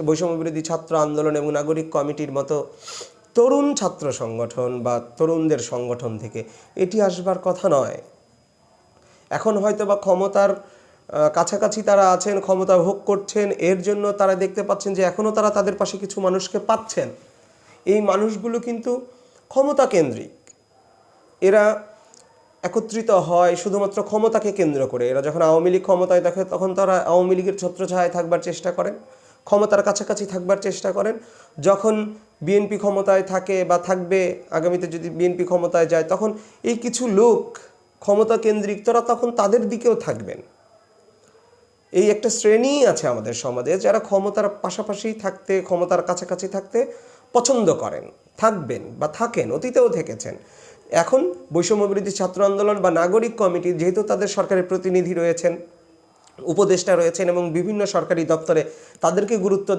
বৈষম্যবিরোধী ছাত্র আন্দোলন এবং নাগরিক কমিটির মতো তরুণ ছাত্র সংগঠন বা তরুণদের সংগঠন থেকে এটি আসবার কথা নয়। এখন হয়তো বা ক্ষমতার কাছাকাছি তারা আছেন, ক্ষমতা ভোগ করছেন, এর জন্য তারা দেখতে পাচ্ছেন যে এখনও তারা তাদের পাশে কিছু মানুষকে পাচ্ছেন। এই মানুষগুলো কিন্তু ক্ষমতা কেন্দ্রিক। এরা একত্রিত হয় শুধুমাত্র ক্ষমতাকে কেন্দ্র করে। এরা যখন আওয়ামী লীগ ক্ষমতায় দেখে তখন তারা আওয়ামী লীগের ছত্রছায়ায় থাকবার চেষ্টা করেন, ক্ষমতার কাছাকাছি থাকবার চেষ্টা করেন। যখন বিএনপি ক্ষমতায় থাকে বা থাকবে, আগামীতে যদি বিএনপি ক্ষমতায় যায়, তখন এই কিছু লোক ক্ষমতা কেন্দ্রিক, তারা তখন তাদের দিকেও থাকবেন। এই একটা শ্রেণী আছে আমাদের সমাজে যারা ক্ষমতার পাশাপাশি থাকতে, ক্ষমতার কাছাকাছি থাকতে পছন্দ করেন, থাকবেন বা থাকেন, অতীতেও থেকেছেন। এখন বৈষম্যবিরোধী ছাত্র আন্দোলন বা নাগরিক কমিটি, যেহেতু তাদের সরকারের প্রতিনিধি রয়েছেন, উপদেষ্টা রয়েছেন এবং বিভিন্ন সরকারি দপ্তরে তাদেরকে গুরুত্ব